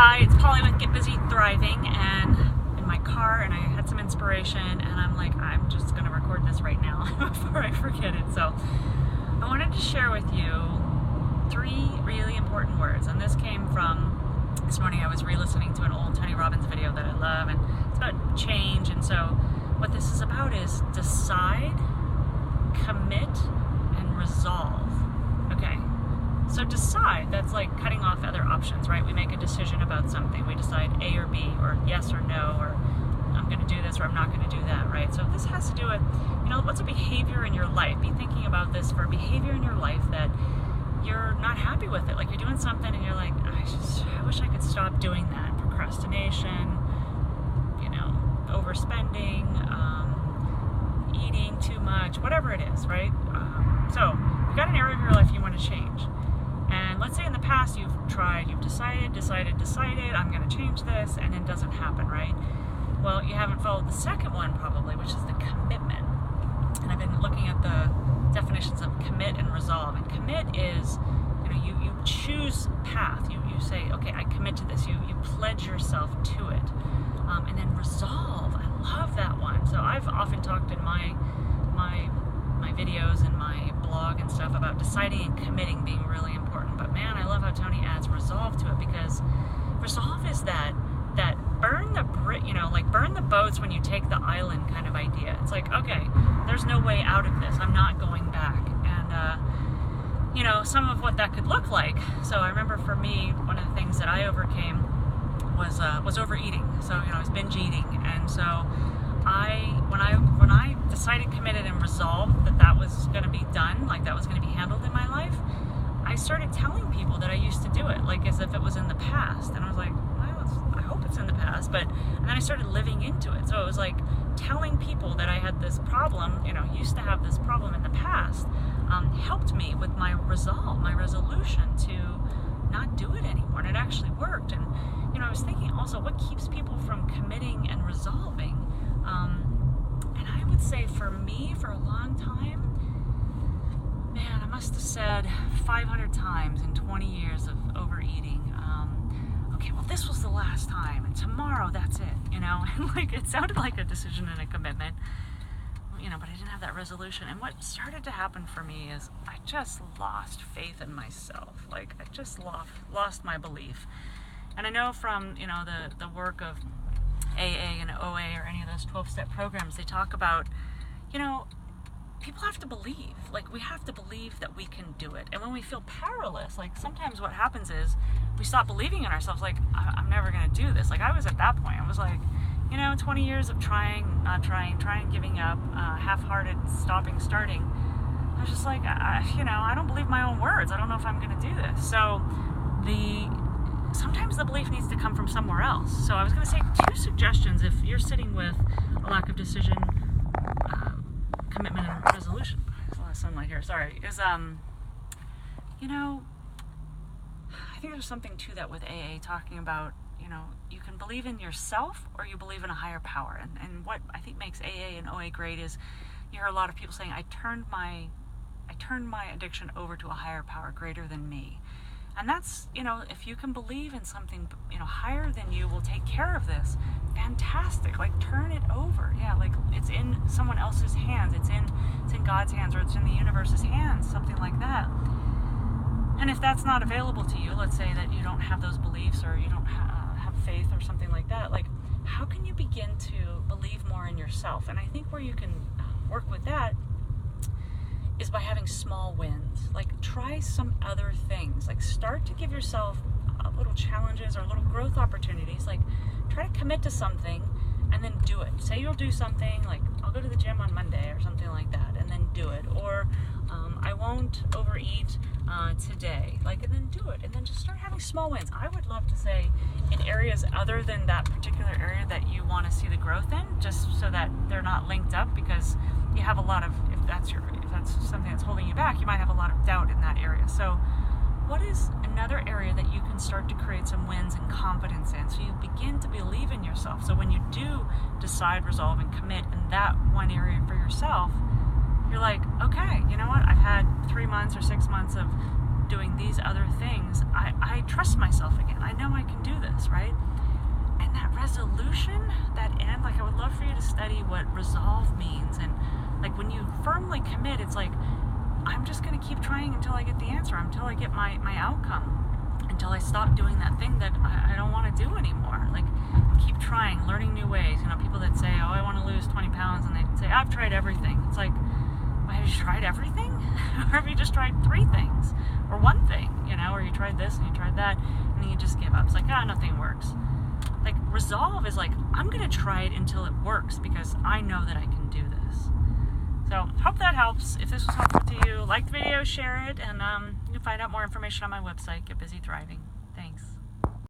Hi, it's Polly with Get Busy Thriving, and in my car, and I had some inspiration, and I'm like, I'm just going to record this right now before I forget it. So I wanted to share with you 3 really important words, and this came from this morning. I was re-listening to an old Tony Robbins video that I love, and it's about change. And so what this is about is decide, commit, and resolve. Okay. So decide, that's like cutting off other options, right? We make a decision about something. We decide A or B, or yes or no, or I'm going to do this or I'm not going to do that, right? So this has to do with, what's a behavior in your life? Be thinking about this for a behavior in your life that you're not happy with it. Like you're doing something and you're like, I wish I could stop doing that. Procrastination, overspending, eating too much, whatever it is, right? So you've got an area of your life you want to change. And let's say in the past you've decided, I'm going to change this, and it doesn't happen, right? Well, you haven't followed the second one probably, which is the commitment. And I've been looking at the definitions of commit and resolve. And commit is, you choose path. You say, okay, I commit to this. You pledge yourself to it. And then resolve, I love that one. So I've often talked in my videos and my blog and stuff about deciding and committing being really important. But man, I love how Tony adds resolve to it, because resolve is that burn the boats when you take the island kind of idea. It's like, okay, there's no way out of this. I'm not going back. And some of what that could look like. So I remember for me, one of the things that I overcame was overeating. So I was binge eating, and so when I decided, committed, and resolved that was going to be done, like that was going to be handled in my life, I started telling people that I used to do it, like as if it was in the past. And I was like, well, I hope it's in the past, and then I started living into it. So it was like telling people that I had this problem, used to have this problem in the past, helped me with my resolve, my resolution to not do it anymore. And it actually worked. And I was thinking also, what keeps people from committing and resolving? And I would say for me, for a long time, man, I must have said 500 times in 20 years of overeating, okay, well, this was the last time, and tomorrow, that's it, and like, it sounded like a decision and a commitment, but I didn't have that resolution. And what started to happen for me is I just lost faith in myself. Like, I just lost my belief. And I know from, the work of AA and OA or any of those 12-step programs, they talk about, people have to believe. Like, we have to believe that we can do it. And when we feel powerless, like, sometimes what happens is we stop believing in ourselves. Like, I'm never going to do this. Like, I was at that point. I was like, 20 years of trying, giving up, half-hearted, stopping, starting. I was just like, I don't believe my own words. I don't know if I'm going to do this. So sometimes the belief needs to come from somewhere else. So I was going to say 2 suggestions if you're sitting with a lack of decision, commitment, and resolution. There's a lot of sunlight here. Sorry. I think there's something to that with AA talking about, you can believe in yourself or you believe in a higher power. And what I think makes AA and OA great is you hear a lot of people saying, I turned my addiction over to a higher power greater than me. And that's, if you can believe in something, higher than you will take care of this, fantastic. Like, turn it over. Yeah, like it's in someone else's hands. It's in God's hands, or it's in the universe's hands, something like that. And if that's not available to you, let's say that you don't have those beliefs, or you don't have faith or something like that, like, how can you begin to believe more in yourself? And I think where you can work with that is by having small wins. Like, try some other things. Like, start to give yourself little challenges or little growth opportunities. Like, try to commit to something and then do it. Say you'll do something, like, I'll go to the gym on Monday or something like that, and then do it. Or I won't overeat today. Like, and then do it. And then just start having small wins. I would love to say in areas other than that particular area that you want to see the growth in, just so that they're not linked up, because you have a lot of, if that's something that's holding you back, you might have a lot of doubt in that area. So what is another area that you can start to create some wins and confidence in, so you begin to believe in yourself? So when you do decide, resolve, and commit in that one area for yourself, you're like, okay, you know what? I've had 3 months or 6 months of doing these other things, I trust myself again. I know I can do this, right? And that resolution, that end, like I would love for you to study what resolve means. And like when you firmly commit, it's like, I'm just going to keep trying until I get the answer, until I get my outcome, until I stop doing that thing that I don't want to do anymore. Like, keep trying, learning new ways. You know, people that say, oh, I want to lose 20 pounds, and they say, I've tried everything. It's like, well, have you tried everything? Or have you just tried 3 things? Or 1 thing, you know, or you tried this and you tried that, and then you just give up. It's like, nothing works. Like, resolve is like, I'm going to try it until it works because I know that I can do this. So, hope that helps. If this was helpful to you, like the video, share it, and you can find out more information on my website, Get Busy Thriving.